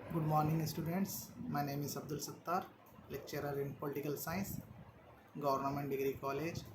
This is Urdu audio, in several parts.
Good morning, students. My name is Abdul Sattar, lecturer in Political Science, Government Degree College,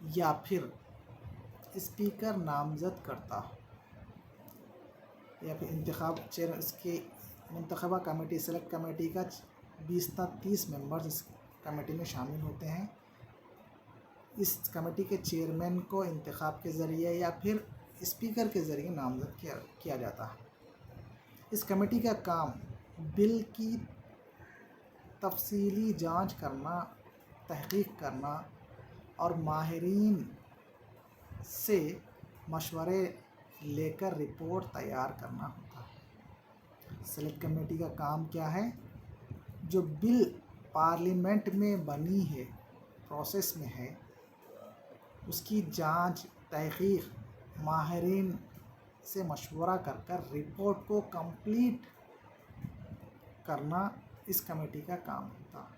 یا پھر اسپیکر نامزد کرتا ہو، یا پھر اس کی منتخبہ کمیٹی سلیکٹ کمیٹی کا 20 تا 30 ممبرز اس کمیٹی میں شامل ہوتے ہیں۔ اس کمیٹی کے چیئرمین کو انتخاب کے ذریعے یا پھر اسپیکر کے ذریعے نامزد کیا جاتا ہے۔ اس کمیٹی کا کام بل کی تفصیلی جانچ کرنا، تحقیق کرنا اور ماہرین سے مشورے لے کر رپورٹ تیار کرنا ہوتا ہے۔ سلیکٹ کمیٹی کا کام کیا ہے؟ جو بل پارلیمنٹ میں بنی ہے، پروسیس میں ہے، اس کی جانچ، تحقیق، ماہرین سے مشورہ کر کر رپورٹ کو کمپلیٹ کرنا اس کمیٹی کا کام ہوتا ہے۔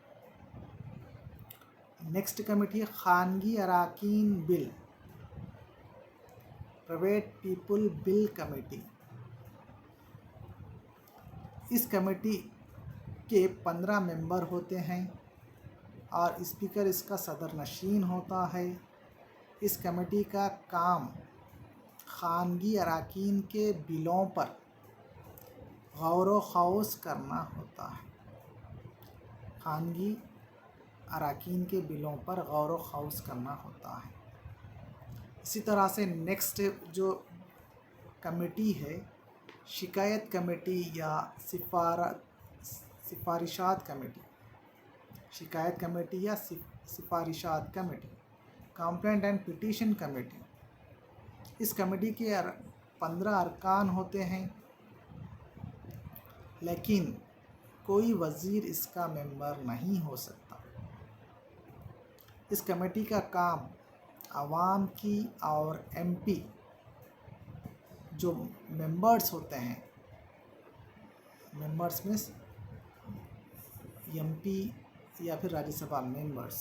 نیکسٹ کمیٹی خانگی اراکین بل، پرائیویٹ پیپل بل کمیٹی۔ اس کمیٹی کے 15 ممبر ہوتے ہیں اور اسپیکر اس کا صدر نشین ہوتا ہے۔ اس کمیٹی کا کام خانگی اراکین کے بلوں پر غور و خوض کرنا ہوتا ہے۔ خانگی اراکین کے بلوں پر غور و خوض کرنا ہوتا ہے۔ اسی طرح سے نیکسٹ جو کمیٹی ہے، شکایت کمیٹی یا سفارشات کمیٹی، شکایت کمیٹی یا سفارشات committee, complaint and petition committee. اس کمیٹی کے 15 ارکان ہوتے ہیں، لیکن کوئی وزیر اس کا ممبر نہیں ہو سکتا۔ اس کمیٹی کا کام عوام کی اور ایم پی جو ممبرس ہوتے ہیں، ممبرس میں ایم پی یا پھر راجیہ سبھا ممبرس،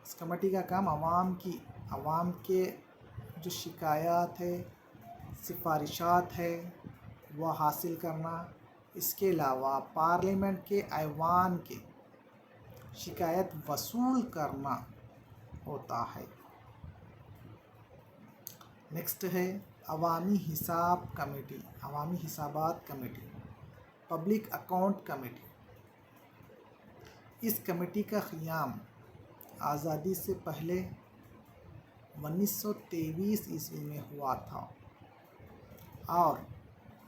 اس کمیٹی کا کام عوام کے جو شکایات ہے، سفارشات ہے، وہ حاصل کرنا، اس کے علاوہ پارلیمنٹ کے ایوان کے شکایت وصول کرنا ہوتا ہے۔ نیکسٹ ہے عوامی حساب کمیٹی، عوامی حسابات کمیٹی، پبلک اکاؤنٹ کمیٹی۔ اس کمیٹی کا قیام آزادی سے پہلے 1923 عیسوی میں ہوا تھا اور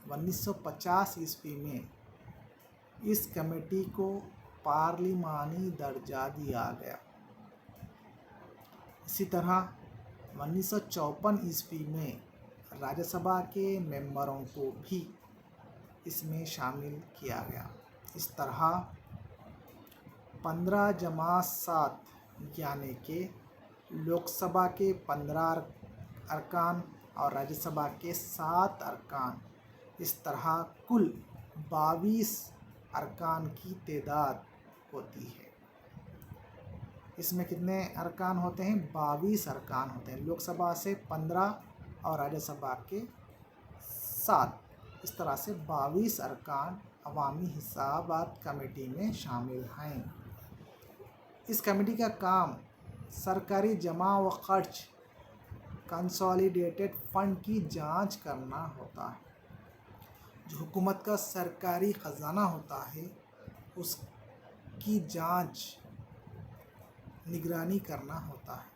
1950 میں اس کمیٹی کو پارلیمانی درجہ دیا گیا۔ اسی طرح 1954 میں راجیہ سبھا کے ممبروں کو بھی اس میں شامل کیا گیا۔ اس طرح 15+7 یعنی کہ لوک سبھا کے 15 ارکان اور راجیہ سبھا کے 7 ارکان، اس طرح کل 22 ارکان کی تعداد ہوتی ہے۔ اس میں کتنے ارکان ہوتے ہیں؟ 22 ارکان ہوتے ہیں، لوک سبھا سے 15 اور راجیہ سبھا کے 7، اس طرح سے 22 ارکان عوامی حسابات کمیٹی میں شامل ہیں۔ اس کمیٹی کا کام سرکاری جمع و خرچ، کنسالیڈیٹڈ فنڈ کی جانچ کرنا ہوتا ہے۔ جو حکومت کا سرکاری خزانہ ہوتا ہے، اس کی جانچ، نگرانی کرنا ہوتا ہے۔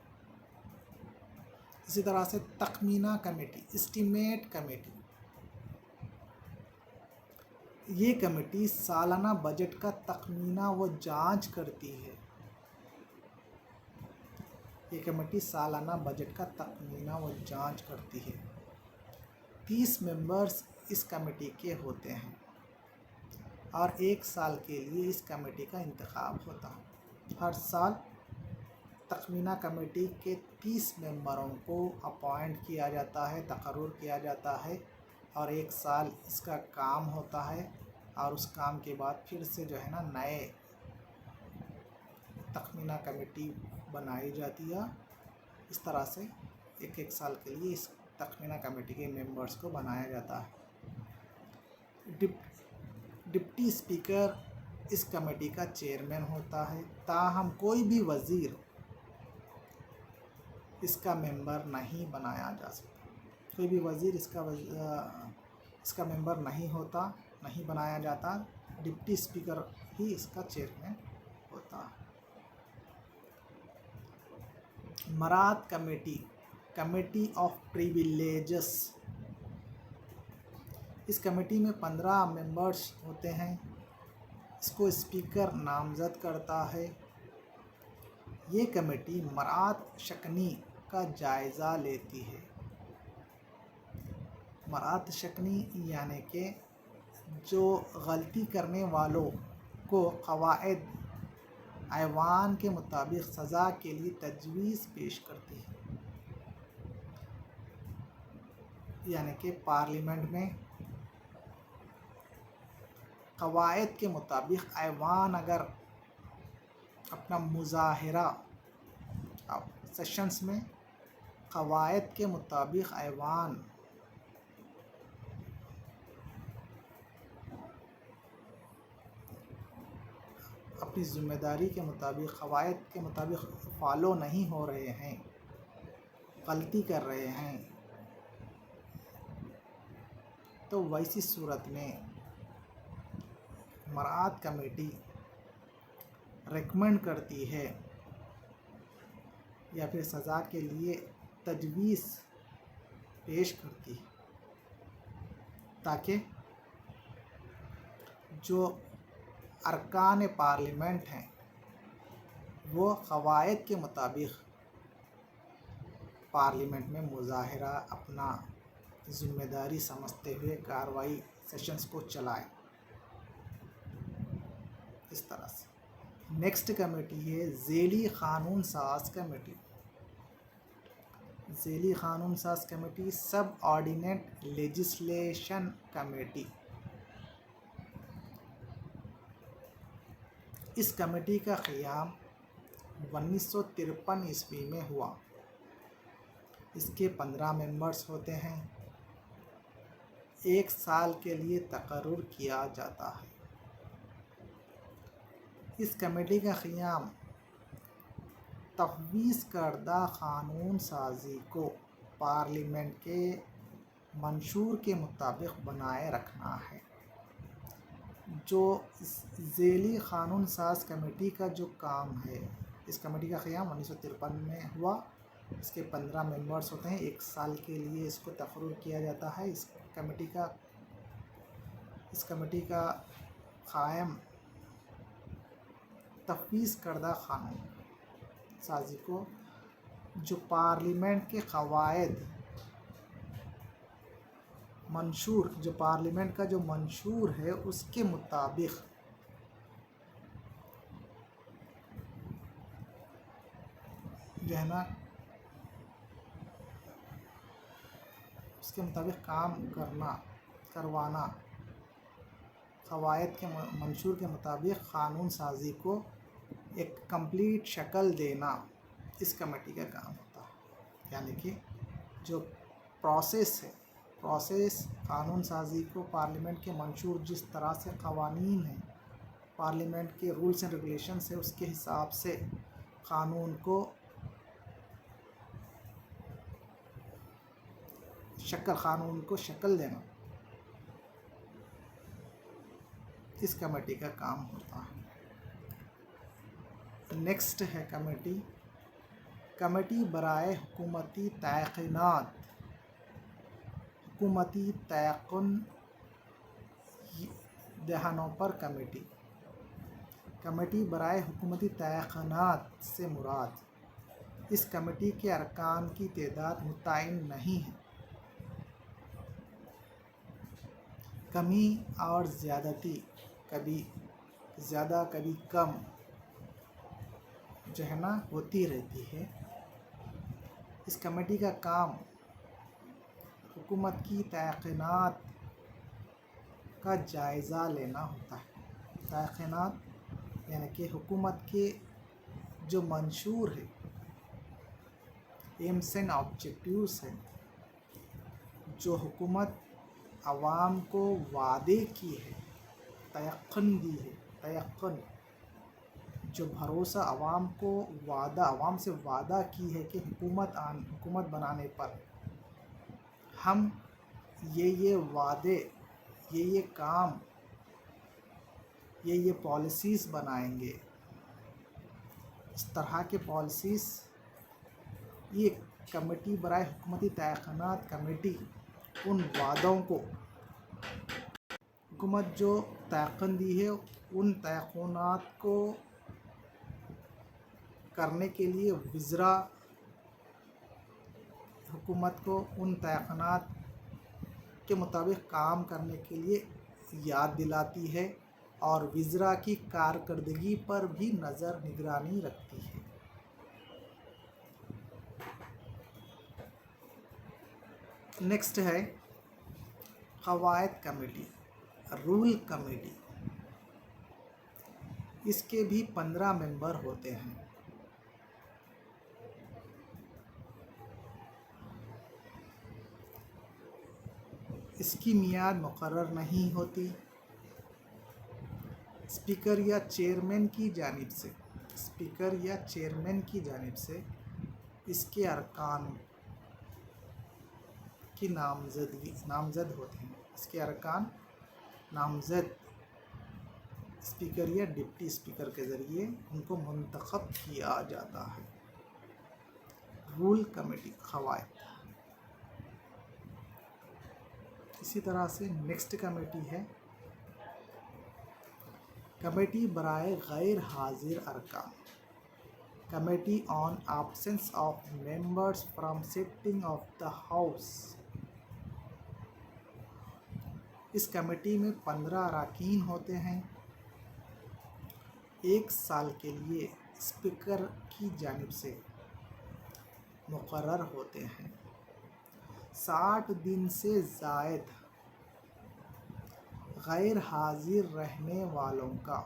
اسی طرح سے تخمینہ کمیٹی، اسٹیمیٹ کمیٹی، یہ کمیٹی سالانہ بجٹ کا تخمینہ و جانچ کرتی ہے۔ یہ کمیٹی سالانہ بجٹ کا تخمینہ و جانچ کرتی ہے۔ 30 ممبرز اس کمیٹی کے ہوتے ہیں اور 1 سال کے لیے اس کمیٹی کا انتخاب ہوتا ہے۔ ہر سال تخمینہ کمیٹی کے 30 ممبروں کو اپوائنٹ کیا جاتا ہے، تقرر کیا جاتا ہے اور 1 سال اس کا کام ہوتا ہے اور اس کام کے بعد پھر سے جو ہے نا نئے تخمینہ کمیٹی بنائی جاتی ہے۔ اس طرح سے 1 سال کے لیے اس تخمینہ کمیٹی کے ممبرس کو بنایا جاتا ہے۔ ڈپٹی اسپیکر اس کمیٹی کا چیئرمین ہوتا ہے۔ تاہم کوئی بھی وزیر اس کا ممبر نہیں بنایا جا سکتا. کوئی بھی وزیر اس کا ممبر نہیں ہوتا، نہیں بنایا جاتا. ڈپٹی اسپیکر ہی اس کا چیئرمین ہوتا. مراد کمیٹی، کمیٹی آف پریویلیجز. اس کمیٹی میں 15 ممبرس ہوتے ہیں. اس کو اسپیکر نامزد کرتا ہے. یہ کمیٹی مراد شکنی کا جائزہ لیتی ہے. مراد شکنی یعنی کہ جو غلطی کرنے والوں کو قواعد ایوان کے مطابق سزا کے لیے تجویز پیش کرتی ہے. یعنی کہ پارلیمنٹ میں قواعد کے مطابق ایوان اگر اپنا مظاہرہ سیشنز میں قواعد کے مطابق ایوان اپنی ذمہ داری کے مطابق قواعد کے مطابق فالو نہیں ہو رہے ہیں، غلطی کر رہے ہیں، تو ویسی صورت میں مراد کمیٹی ریکمینڈ کرتی ہے یا پھر سزا کے لیے تجویز پیش کرتی ہے تاکہ جو ارکان پارلیمنٹ ہیں وہ قواعد کے مطابق پارلیمنٹ میں مظاہرہ اپنا ذمہ داری سمجھتے ہوئے کارروائی سیشنز کو چلائیں. اس طرح سے نیکسٹ کمیٹی ہے ذیلی قانون ساز کمیٹی. ذیلی قانون ساز کمیٹی سب آرڈینیٹ لیجسلیشن کمیٹی. اس کمیٹی کا قیام 1953 عیسوی میں ہوا. اس کے 15 ممبرس ہوتے ہیں. 1 سال کے لیے تقرر کیا جاتا ہے. اس کمیٹی کا قیام تفویض کردہ قانون سازی کو پارلیمنٹ کے منشور کے مطابق بنائے رکھنا ہے. جو ذیلی قانون ساز کمیٹی کا جو کام ہے، اس کمیٹی کا قیام 1953 میں ہوا. اس کے 15 ممبرس ہوتے ہیں. 1 سال کے لیے اس کو تقرر کیا جاتا ہے. اس کمیٹی کا قائم تفویض کردہ قانون سازی کو جو پارلیمنٹ کے قواعد منشور، جو پارلیمنٹ کا جو منشور ہے اس کے مطابق جو ہے نا اس کے مطابق کام کروانا، قواعد کے منشور کے مطابق قانون سازی کو ایک کمپلیٹ شکل دینا اس کمیٹی کا کام ہوتا ہے. یعنی کہ جو پروسیس قانون سازی کو پارلیمنٹ کے منشور، جس طرح سے قوانین ہیں، پارلیمنٹ کے رولز اینڈ ریگولیشنز ہے، اس کے حساب سے قانون کو شکل دینا اس کمیٹی کا کام ہوتا ہے. نیکسٹ ہے کمیٹی برائے حکومتی تیقنات. حکومتی تیقن دہانوں پر کمیٹی برائے حکومتی تیقنات سے مراد اس کمیٹی کے ارکان کی تعداد متعین نہیں ہے. کمی اور زیادتی، کبھی زیادہ کبھی کم جو ہے نا ہوتی رہتی ہے. اس کمیٹی کا کام حکومت کی تیقنات کا جائزہ لینا ہوتا ہے. تیقنات یعنی کہ حکومت کے جو منشور ہے، ایمس اینڈ آبجیکٹیوز ہیں، جو حکومت عوام کو وعدے کی ہے، تیقن دی ہے. تیقن جو بھروسہ عوام سے وعدہ کی ہے کہ حکومت بنانے پر ہم یہ وعدے، یہ کام، یہ پالیسیز بنائیں گے، اس طرح کے پالیسیز، یہ کمیٹی برائے حکومتی تیقنات کمیٹی ان وعدوں کو، حکومت جو تیقن دی ہے ان تیقنات کو کرنے کے لیے وزراء حکومت کو ان تیقنات کے مطابق کام کرنے کے لیے یاد دلاتی ہے اور وزراء کی کارکردگی پر بھی نگرانی رکھتی ہے۔ نیکسٹ ہے قواعد کمیٹی، رول کمیٹی۔ اس کے بھی 15 ممبر ہوتے ہیں۔ اس کی میعاد مقرر نہیں ہوتی، اسپیکر یا چیئرمین کی جانب سے اس کے ارکان کی نامزد ہوتے ہیں۔ اس کے ارکان نامزد اسپیکر یا ڈپٹی اسپیکر کے ذریعے ان کو منتخب کیا جاتا ہے۔ رول کمیٹی، قواعد۔ اسی طرح سے نیکسٹ کمیٹی ہے کمیٹی برائے غیر حاضر ارکان، committee on absence of members from sitting of the house. اس کمیٹی میں 15 اراکین ہوتے ہیں، 1 سال کے لیے اسپیکر کی جانب سے مقرر ہوتے ہیں۔ 60 دن سے زائد غیر حاضر رہنے والوں کا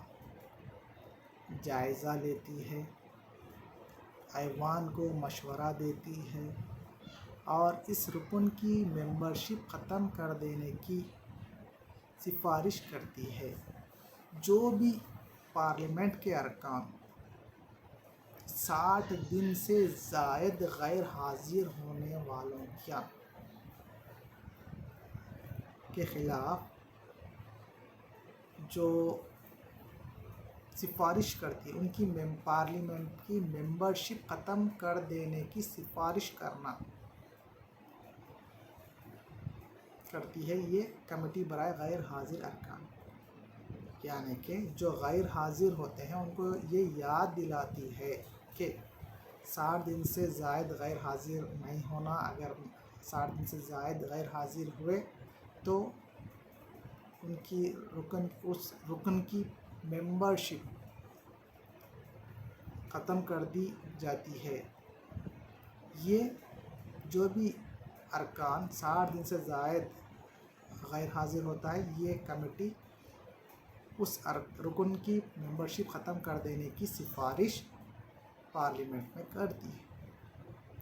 جائزہ لیتی ہے، ایوان کو مشورہ دیتی ہے اور اس رکن کی ممبرشپ ختم کر دینے کی سفارش کرتی ہے۔ جو بھی پارلیمنٹ کے ارکان 60 دن سے زائد غیر حاضر ہونے والوں کے خلاف جو سفارش کرتی ہے، ان کی پارلیمنٹ کی ممبرشپ ختم کر دینے کی سفارش کرتی ہے، یہ کمیٹی برائے غیر حاضر ارکان۔ یعنی کہ جو غیر حاضر ہوتے ہیں ان کو یہ یاد دلاتی ہے کہ 60 دن سے زائد غیر حاضر نہیں ہونا۔ اگر 60 دن سے زائد غیر حاضر ہوئے تو اس رکن کی ممبرشپ ختم کر دی جاتی ہے۔ یہ جو بھی ارکان 60 دن سے زائد غیر حاضر ہوتا ہے، یہ کمیٹی اس رکن کی ممبرشپ ختم کر دینے کی سفارش پارلیمنٹ میں کرتی ہے۔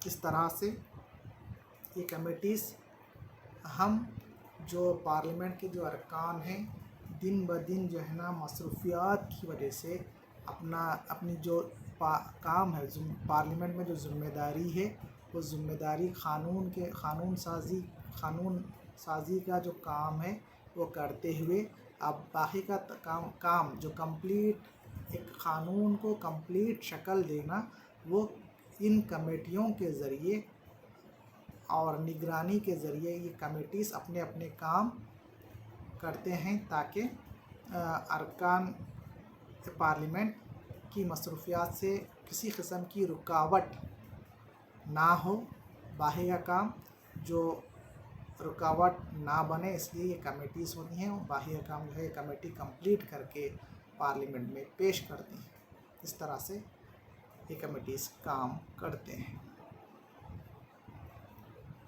اس طرح سے یہ کمیٹیز ہم جو پارلیمنٹ کے جو ارکان ہیں دن بدن جو ہے نا مصروفیات کی وجہ سے اپنی جو کام ہے، پارلیمنٹ میں جو ذمہ داری ہے وہ ذمہ داری قانون سازی کا جو کام ہے وہ کرتے ہوئے اب باقی کا کام جو ایک قانون کو کمپلیٹ شکل دینا، وہ ان کمیٹیوں کے ذریعے اور نگرانی کے ذریعے یہ کمیٹیز اپنے کام کرتے ہیں تاکہ ارکان پارلیمنٹ کی مصروفیات سے کسی قسم کی رکاوٹ نہ ہو، باقی کا کام جو رکاوٹ نہ بنے، اس لیے یہ کمیٹیز ہوتی ہیں اور باقی کا کام جو ہے یہ کمیٹی کمپلیٹ کر کے پارلیمنٹ میں پیش کرتی ہیں۔ اس طرح سے یہ کمیٹیز کام کرتے ہیں۔